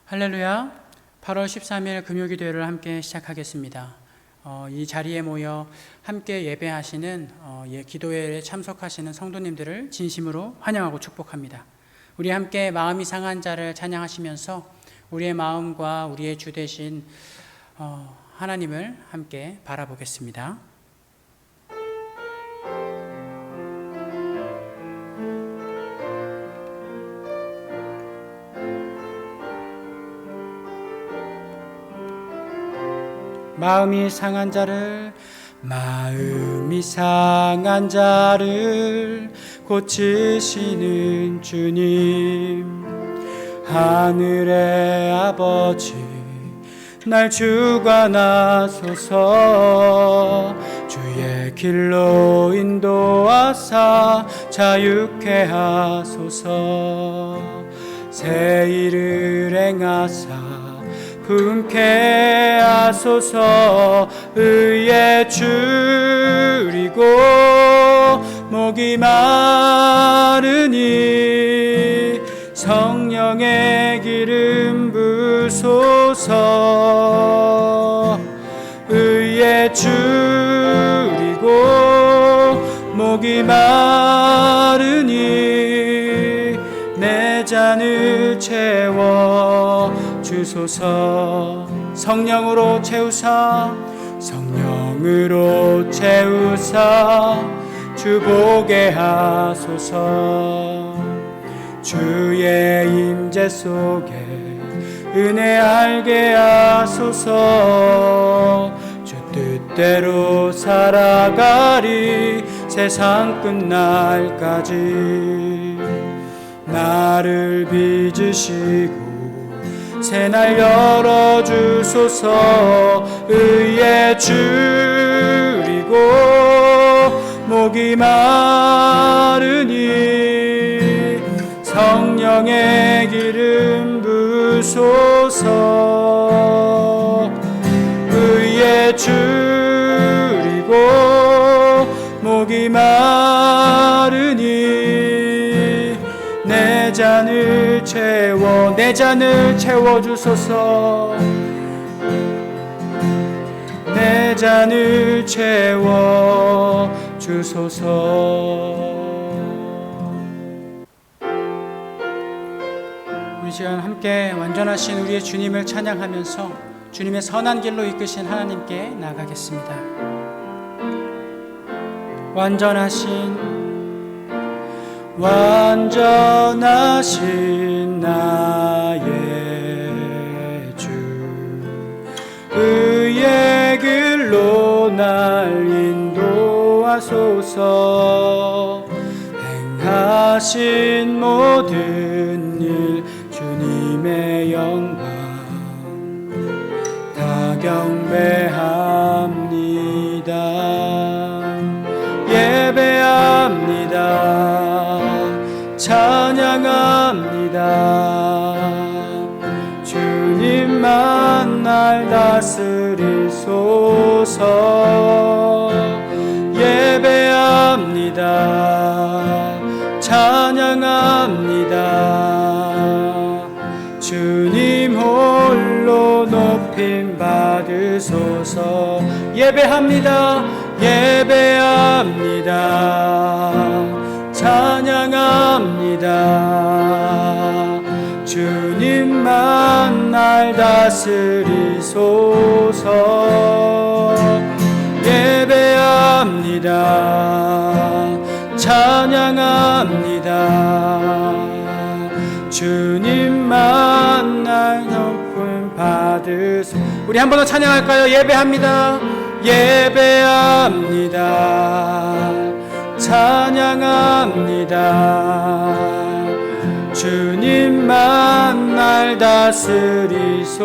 할렐루야. 8월 13일 금요기도회를 함께 시작하겠습니다. 이 자리에 모여 함께 예배하시는 기도회에 참석하시는 성도님들을 진심으로 환영하고 축복합니다. 우리 함께 마음이 상한 자를 찬양하시면서 우리의 마음과 우리의 주 되신 하나님을 함께 바라보겠습니다. 마음이 상한 자를 고치시는 주님, 하늘의 아버지 날 주관하소서. 주의 길로 인도하사 자유케 하소서. 새 일을 행하사 품게 하소서. 의에 줄이고 목이 마르니 성령의 기름 부소서. 의에 줄이고 목이 마르니 내 잔을 채워 주소서. 성령으로 채우사 주보게 하소서. 주의 임재 속에 은혜 알게 하소서. 주 뜻대로 살아가리 세상 끝날까지. 나를 빚으시고 새날 열어주소서. 의에 줄이고 목이 마르니 성령의 기름 부소서. 의에 줄이고 목이 마르니 내 잔을 채워주소서. 내 잔을 채워주소서. 우리 시간 함께 완전하신 우리의 주님을 찬양하면서 주님의 선한 길로 이끄신 하나님께 나아가겠습니다. 완전하신 나의 주, 의의 길로 날 인도하소서. 행하신 모든 일 주님의 영광 다 경배합니다. 예배합니다. 찬양합니다. 주님만 날 다스리소서. 예배합니다. 찬양합니다. 주님 홀로 높임 받으소서. 예배합니다. 예배합니다. 찬양합니다. 주님만 날 다스리소서. 예배합니다. 찬양합니다. 주님만 날 높임 받으소서. 우리 한 번 더 찬양할까요? 예배합니다. 예배합니다. 찬양합니다. 주님만 날 다스리소서.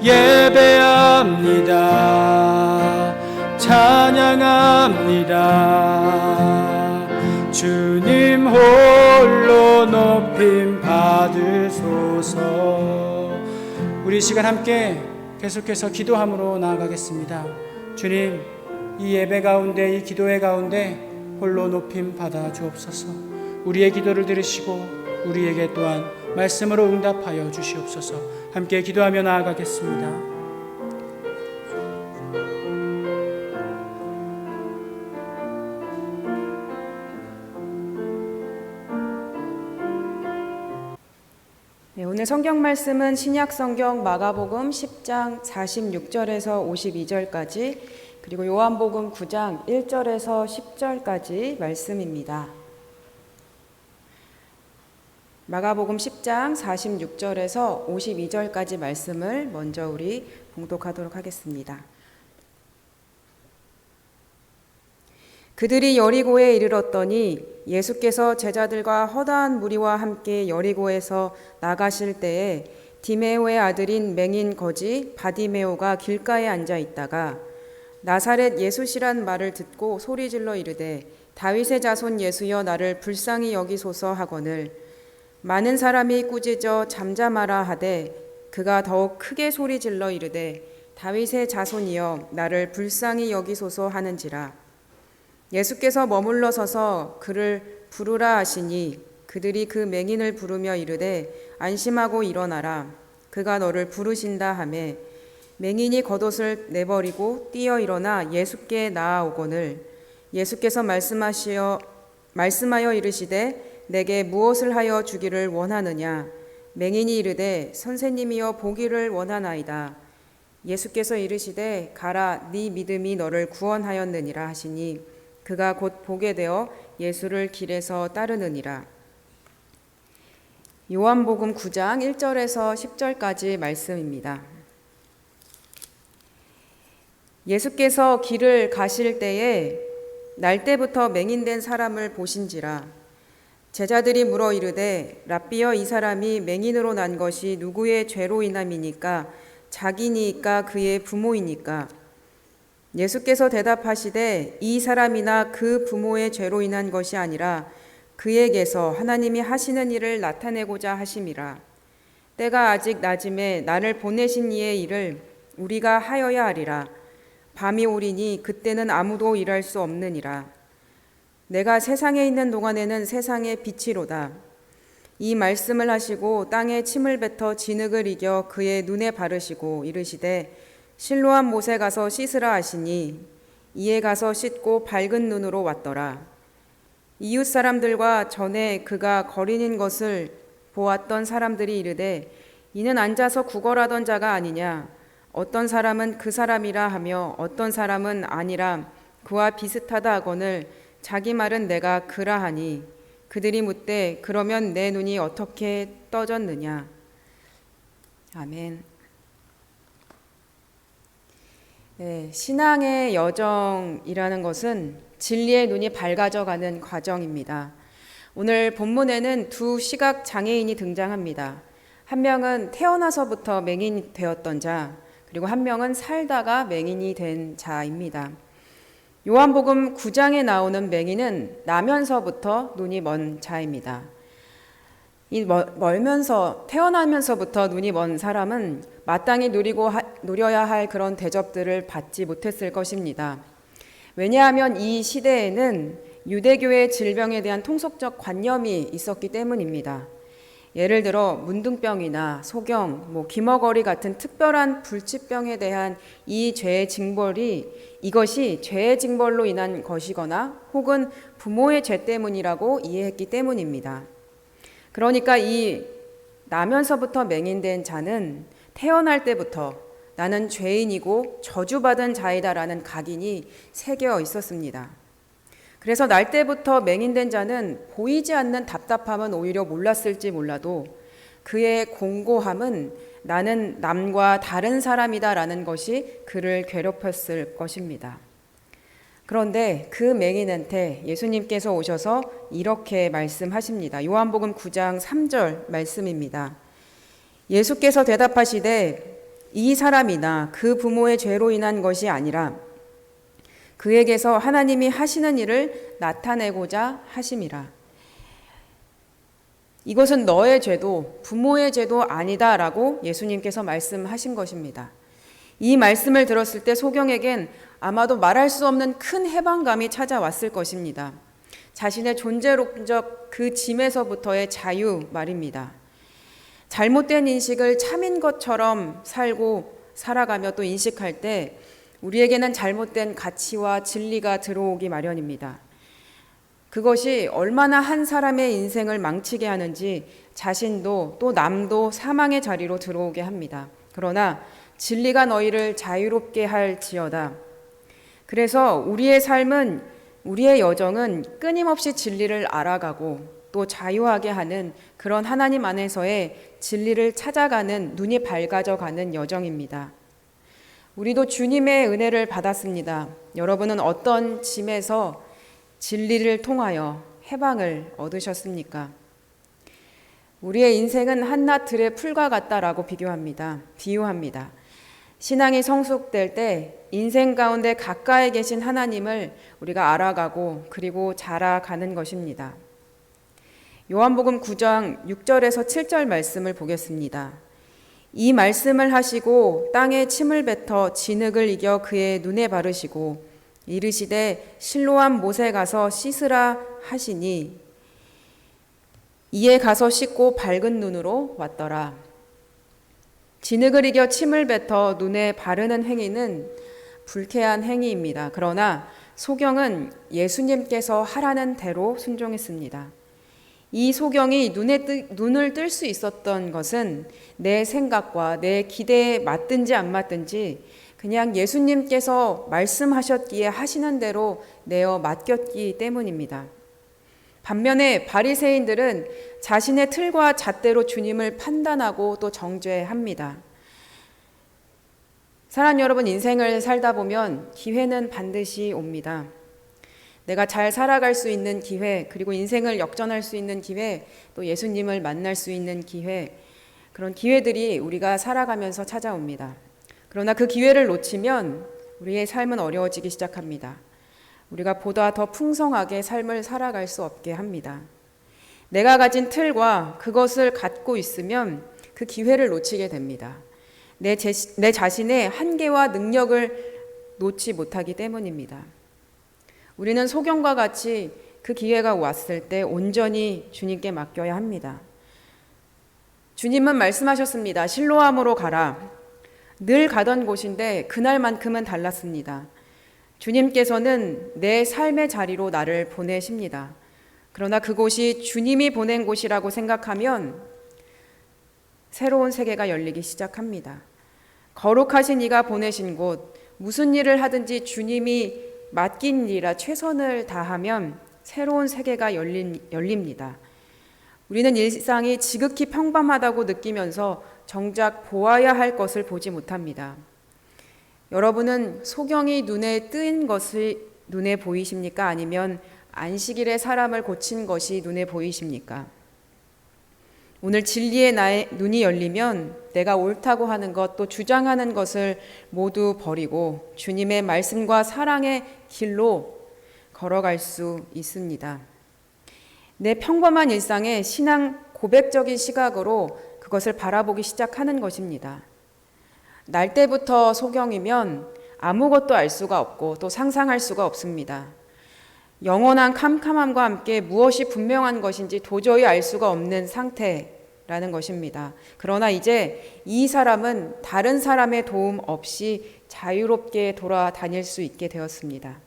예배합니다. 찬양합니다. 주님 홀로 높임 받으소서. 우리 시간 함께 계속해서 기도함으로 나아가겠습니다. 주님, 이 예배 가운데, 이 기도회 가운데 홀로 높임 받아 주옵소서. 우리의 기도를 들으시고 우리에게 또한 말씀으로 응답하여 주시옵소서. 함께 기도하며 나아가겠습니다. 네, 오늘 성경 말씀은 신약 성경 마가복음 10장 46절에서 52절까지, 그리고 요한복음 9장 1절에서 10절까지 말씀입니다. 마가복음 10장 46절에서 52절까지 말씀을 먼저 우리 봉독하도록 하겠습니다. 그들이 여리고에 이르렀더니 예수께서 제자들과 허다한 무리와 함께 여리고에서 나가실 때에 디메오의 아들인 맹인 거지 바디메오가 길가에 앉아 있다가 나사렛 예수시란 말을 듣고 소리질러 이르되 다윗의 자손 예수여 나를 불쌍히 여기소서 하거늘 많은 사람이 꾸짖어 잠잠하라 하되 그가 더욱 크게 소리질러 이르되 다윗의 자손이여 나를 불쌍히 여기소서 하는지라. 예수께서 머물러 서서 그를 부르라 하시니 그들이 그 맹인을 부르며 이르되 안심하고 일어나라 그가 너를 부르신다 하매 맹인이 겉옷을 내버리고 뛰어 일어나 예수께 나아오거늘 예수께서 말씀하여 이르시되 내게 무엇을 하여 주기를 원하느냐. 맹인이 이르되 선생님이여 보기를 원하나이다. 예수께서 이르시되 가라 네 믿음이 너를 구원하였느니라 하시니 그가 곧 보게 되어 예수를 길에서 따르느니라. 요한복음 9장 1절에서 10절까지 말씀입니다. 예수께서 길을 가실 때에 날때부터 맹인된 사람을 보신지라. 제자들이 물어 이르되 랍비여 이 사람이 맹인으로 난 것이 누구의 죄로 인함이니까 자기니까 그의 부모이니까. 예수께서 대답하시되 이 사람이나 그 부모의 죄로 인한 것이 아니라 그에게서 하나님이 하시는 일을 나타내고자 하심이라. 때가 아직 낮음에 나를 보내신 이의 일을 우리가 하여야 하리라. 밤이 오리니 그때는 아무도 일할 수 없느니라. 내가 세상에 있는 동안에는 세상의 빛이로다. 이 말씀을 하시고 땅에 침을 뱉어 진흙을 이겨 그의 눈에 바르시고 이르시되 실로암 못에 가서 씻으라 하시니 이에 가서 씻고 밝은 눈으로 왔더라. 이웃 사람들과 전에 그가 거린인 것을 보았던 사람들이 이르되 이는 앉아서 구걸하던 자가 아니냐. 어떤 사람은 그 사람이라 하며 어떤 사람은 아니라 그와 비슷하다 하거늘 자기 말은 내가 그라 하니 그들이 묻되 그러면 내 눈이 어떻게 떠졌느냐. 아멘. 네, 신앙의 여정이라는 것은 진리의 눈이 밝아져가는 과정입니다. 오늘 본문에는 두 시각 장애인이 등장합니다. 한 명은 태어나서부터 맹인이 되었던 자, 그리고 한 명은 살다가 맹인이 된 자입니다. 요한복음 9장에 나오는 맹인은 나면서부터 눈이 먼 자입니다. 이 태어나면서부터 눈이 먼 사람은 마땅히 누려야 할 그런 대접들을 받지 못했을 것입니다. 왜냐하면 이 시대에는 유대교의 질병에 대한 통속적 관념이 있었기 때문입니다. 예를 들어 문둥병이나 소경, 기머거리 같은 특별한 불치병에 대한 이 죄의 징벌이 이것이 죄의 징벌로 인한 것이거나 혹은 부모의 죄 때문이라고 이해했기 때문입니다. 그러니까 이 나면서부터 맹인된 자는 태어날 때부터 나는 죄인이고 저주받은 자이다라는 각인이 새겨 있었습니다. 그래서 날 때부터 맹인된 자는 보이지 않는 답답함은 오히려 몰랐을지 몰라도 그의 공고함은 나는 남과 다른 사람이다라는 것이 그를 괴롭혔을 것입니다. 그런데 그 맹인한테 예수님께서 오셔서 이렇게 말씀하십니다. 요한복음 9장 3절 말씀입니다. 예수께서 대답하시되 이 사람이나 그 부모의 죄로 인한 것이 아니라 그에게서 하나님이 하시는 일을 나타내고자 하심이라. 이것은 너의 죄도 부모의 죄도 아니다라고 예수님께서 말씀하신 것입니다. 이 말씀을 들었을 때 소경에겐 아마도 말할 수 없는 큰 해방감이 찾아왔을 것입니다. 자신의 존재론적 그 짐에서부터의 자유 말입니다. 잘못된 인식을 참인 것처럼 살고 살아가며 또 인식할 때 우리에게는 잘못된 가치와 진리가 들어오기 마련입니다. 그것이 얼마나 한 사람의 인생을 망치게 하는지 자신도 또 남도 사망의 자리로 들어오게 합니다. 그러나 진리가 너희를 자유롭게 할지어다. 그래서 우리의 삶은, 우리의 여정은 끊임없이 진리를 알아가고 또 자유하게 하는 그런 하나님 안에서의 진리를 찾아가는, 눈이 밝아져가는 여정입니다. 우리도 주님의 은혜를 받았습니다. 여러분은 어떤 짐에서 진리를 통하여 해방을 얻으셨습니까? 우리의 인생은 한낮 들의 풀과 같다라고 비유합니다. 신앙이 성숙될 때 인생 가운데 가까이 계신 하나님을 우리가 알아가고 그리고 자라가는 것입니다. 요한복음 9장 6절에서 7절 말씀을 보겠습니다. 이 말씀을 하시고 땅에 침을 뱉어 진흙을 이겨 그의 눈에 바르시고 이르시되 실로암 못에 가서 씻으라 하시니 이에 가서 씻고 밝은 눈으로 왔더라. 진흙을 이겨 침을 뱉어 눈에 바르는 행위는 불쾌한 행위입니다. 그러나 소경은 예수님께서 하라는 대로 순종했습니다. 이 소경이 눈을 뜰 수 있었던 것은 내 생각과 내 기대에 맞든지 안 맞든지 그냥 예수님께서 말씀하셨기에 하시는 대로 내어 맡겼기 때문입니다. 반면에 바리새인들은 자신의 틀과 잣대로 주님을 판단하고 또 정죄합니다. 사랑하는 여러분, 인생을 살다 보면 기회는 반드시 옵니다. 내가 잘 살아갈 수 있는 기회, 그리고 인생을 역전할 수 있는 기회, 또 예수님을 만날 수 있는 기회, 그런 기회들이 우리가 살아가면서 찾아옵니다. 그러나 그 기회를 놓치면 우리의 삶은 어려워지기 시작합니다. 우리가 보다 더 풍성하게 삶을 살아갈 수 없게 합니다. 내가 가진 틀과 그것을 갖고 있으면 그 기회를 놓치게 됩니다. 내 자신의 한계와 능력을 놓지 못하기 때문입니다. 우리는 소경과 같이 그 기회가 왔을 때 온전히 주님께 맡겨야 합니다. 주님은 말씀하셨습니다. 실로암으로 가라. 늘 가던 곳인데 그날만큼은 달랐습니다. 주님께서는 내 삶의 자리로 나를 보내십니다. 그러나 그곳이 주님이 보낸 곳이라고 생각하면 새로운 세계가 열리기 시작합니다. 거룩하신 이가 보내신 곳, 무슨 일을 하든지 주님이 맡긴 일이라 최선을 다하면 새로운 세계가 열립니다. 우리는 일상이 지극히 평범하다고 느끼면서 정작 보아야 할 것을 보지 못합니다. 여러분은 소경이 눈에 뜬 것이 눈에 보이십니까? 아니면 안식일에 사람을 고친 것이 눈에 보이십니까? 오늘 진리의 나의 눈이 열리면 내가 옳다고 하는 것, 또 주장하는 것을 모두 버리고 주님의 말씀과 사랑의 길로 걸어갈 수 있습니다. 내 평범한 일상의 신앙 고백적인 시각으로 그것을 바라보기 시작하는 것입니다. 날 때부터 소경이면 아무것도 알 수가 없고 또 상상할 수가 없습니다. 영원한 캄캄함과 함께 무엇이 분명한 것인지 도저히 알 수가 없는 상태라는 것입니다. 그러나 이제 이 사람은 다른 사람의 도움 없이 자유롭게 돌아다닐 수 있게 되었습니다.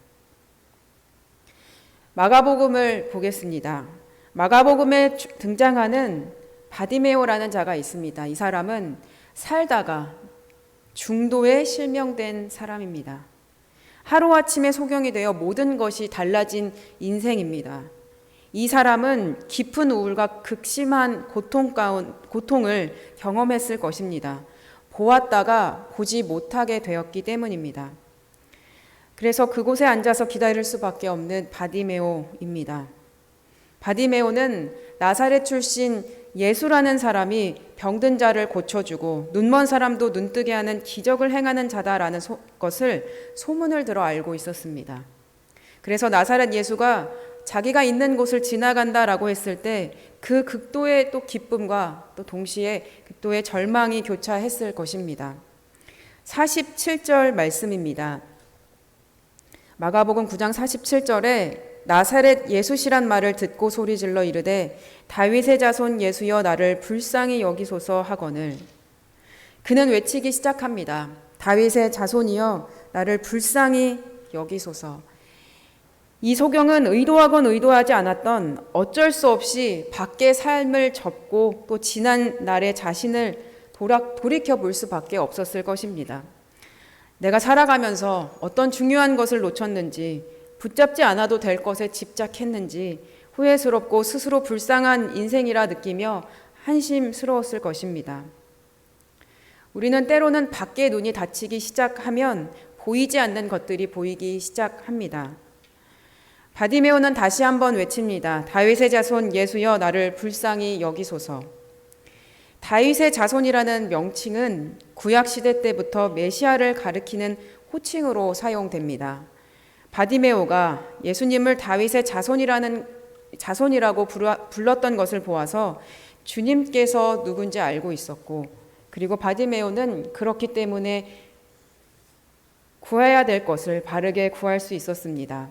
마가복음을 보겠습니다. 마가복음에 등장하는 바디메오라는 자가 있습니다. 이 사람은 살다가 중도에 실명된 사람입니다. 하루아침에 소경이 되어 모든 것이 달라진 인생입니다. 이 사람은 깊은 우울과 극심한 고통을 경험했을 것입니다. 보았다가 보지 못하게 되었기 때문입니다. 그래서 그곳에 앉아서 기다릴 수밖에 없는 바디메오입니다. 바디메오는 나사렛 출신 예수라는 사람이 병든 자를 고쳐주고 눈먼 사람도 눈뜨게 하는 기적을 행하는 자다라는 것을 소문을 들어 알고 있었습니다. 그래서 나사렛 예수가 자기가 있는 곳을 지나간다라고 했을 때 그 극도의 또 기쁨과 또 동시에 극도의 절망이 교차했을 것입니다. 47절 말씀입니다. 마가복음 9장 47절에 나사렛 예수시란 말을 듣고 소리질러 이르되 다윗의 자손 예수여 나를 불쌍히 여기소서 하거늘. 그는 외치기 시작합니다. 다윗의 자손이여 나를 불쌍히 여기소서. 이 소경은 의도하건 의도하지 않았던 어쩔 수 없이 밖의 삶을 접고 또 지난 날의 자신을 돌이켜 볼 수밖에 없었을 것입니다. 내가 살아가면서 어떤 중요한 것을 놓쳤는지, 붙잡지 않아도 될 것에 집착했는지 후회스럽고 스스로 불쌍한 인생이라 느끼며 한심스러웠을 것입니다. 우리는 때로는 밖의 눈이 닫히기 시작하면 보이지 않는 것들이 보이기 시작합니다. 바디메오는 다시 한번 외칩니다. 다윗의 자손 예수여 나를 불쌍히 여기소서. 다윗의 자손이라는 명칭은 구약시대 때부터 메시아를 가리키는 호칭으로 사용됩니다. 바디메오가 예수님을 다윗의 자손이라고 불렀던 것을 보아서 주님께서 누군지 알고 있었고, 그리고 바디메오는 그렇기 때문에 구해야 될 것을 바르게 구할 수 있었습니다.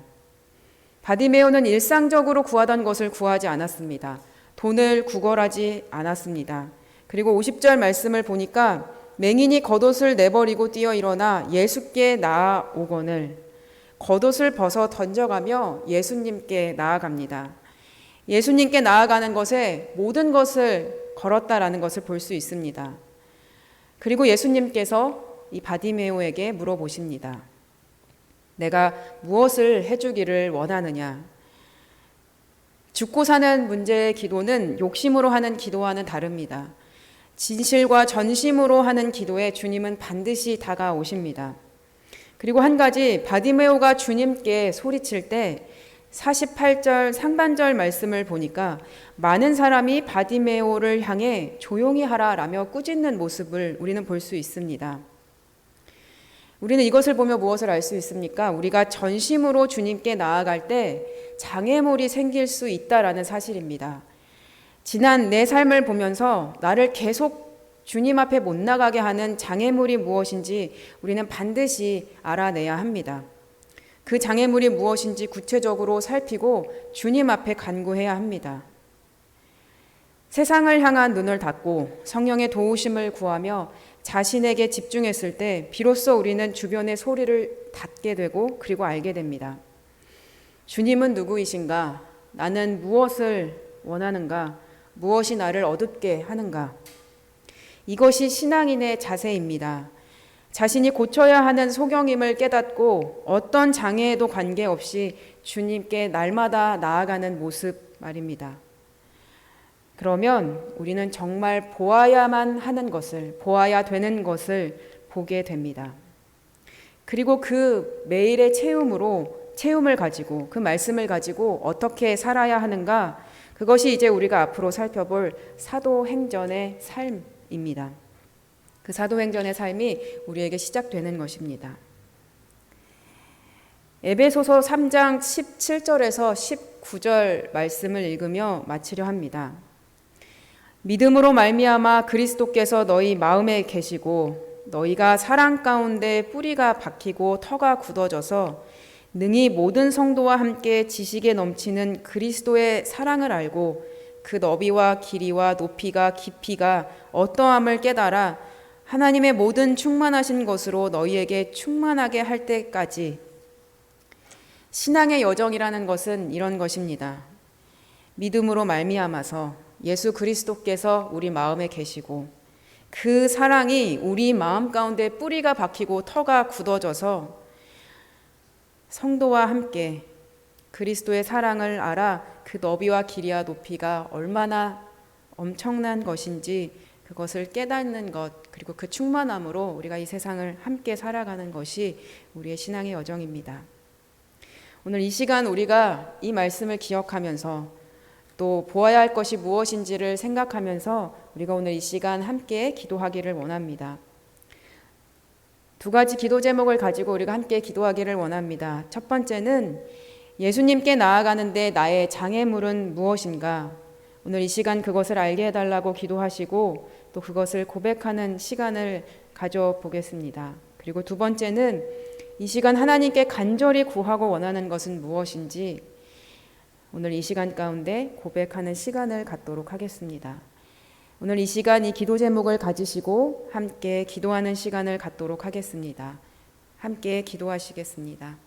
바디메오는 일상적으로 구하던 것을 구하지 않았습니다. 돈을 구걸하지 않았습니다. 그리고 50절 말씀을 보니까 맹인이 겉옷을 내버리고 뛰어 일어나 예수께 나아오거늘, 겉옷을 벗어 던져가며 예수님께 나아갑니다. 예수님께 나아가는 것에 모든 것을 걸었다라는 것을 볼 수 있습니다. 그리고 예수님께서 이 바디메오에게 물어보십니다. 내가 무엇을 해주기를 원하느냐? 죽고 사는 문제의 기도는 욕심으로 하는 기도와는 다릅니다. 진실과 전심으로 하는 기도에 주님은 반드시 다가오십니다. 그리고 한 가지, 바디메오가 주님께 소리칠 때 48절 상반절 말씀을 보니까 많은 사람이 바디메오를 향해 조용히 하라 라며 꾸짖는 모습을 우리는 볼 수 있습니다. 우리는 이것을 보며 무엇을 알 수 있습니까? 우리가 전심으로 주님께 나아갈 때 장애물이 생길 수 있다라는 사실입니다. 지난 내 삶을 보면서 나를 계속 주님 앞에 못 나가게 하는 장애물이 무엇인지 우리는 반드시 알아내야 합니다. 그 장애물이 무엇인지 구체적으로 살피고 주님 앞에 간구해야 합니다. 세상을 향한 눈을 닫고 성령의 도우심을 구하며 자신에게 집중했을 때 비로소 우리는 주변의 소리를 닫게 되고 그리고 알게 됩니다. 주님은 누구이신가? 나는 무엇을 원하는가? 무엇이 나를 어둡게 하는가? 이것이 신앙인의 자세입니다. 자신이 고쳐야 하는 소경임을 깨닫고 어떤 장애에도 관계없이 주님께 날마다 나아가는 모습 말입니다. 그러면 우리는 정말 보아야만 하는 것을, 보아야 되는 것을 보게 됩니다. 그리고 그 매일의 체험을 가지고, 그 말씀을 가지고 어떻게 살아야 하는가, 그것이 이제 우리가 앞으로 살펴볼 사도행전의 삶입니다. 그 사도행전의 삶이 우리에게 시작되는 것입니다. 에베소서 3장 17절에서 19절 말씀을 읽으며 마치려 합니다. 믿음으로 말미암아 그리스도께서 너희 마음에 계시고 너희가 사랑 가운데 뿌리가 박히고 터가 굳어져서 능히 모든 성도와 함께 지식에 넘치는 그리스도의 사랑을 알고 그 너비와 길이와 높이가 깊이가 어떠함을 깨달아 하나님의 모든 충만하신 것으로 너희에게 충만하게 할 때까지. 신앙의 여정이라는 것은 이런 것입니다. 믿음으로 말미암아서 예수 그리스도께서 우리 마음에 계시고 그 사랑이 우리 마음 가운데 뿌리가 박히고 터가 굳어져서 성도와 함께 그리스도의 사랑을 알아 그 너비와 길이와 높이가 얼마나 엄청난 것인지 그것을 깨닫는 것, 그리고 그 충만함으로 우리가 이 세상을 함께 살아가는 것이 우리의 신앙의 여정입니다. 오늘 이 시간 우리가 이 말씀을 기억하면서 또 보아야 할 것이 무엇인지를 생각하면서 우리가 오늘 이 시간 함께 기도하기를 원합니다. 두 가지 기도 제목을 가지고 우리가 함께 기도하기를 원합니다. 첫 번째는 예수님께 나아가는데 나의 장애물은 무엇인가? 오늘 이 시간 그것을 알게 해달라고 기도하시고 또 그것을 고백하는 시간을 가져보겠습니다. 그리고 두 번째는 이 시간 하나님께 간절히 구하고 원하는 것은 무엇인지, 오늘 이 시간 가운데 고백하는 시간을 갖도록 하겠습니다. 오늘 이 시간 이 기도 제목을 가지시고 함께 기도하는 시간을 갖도록 하겠습니다. 함께 기도하시겠습니다.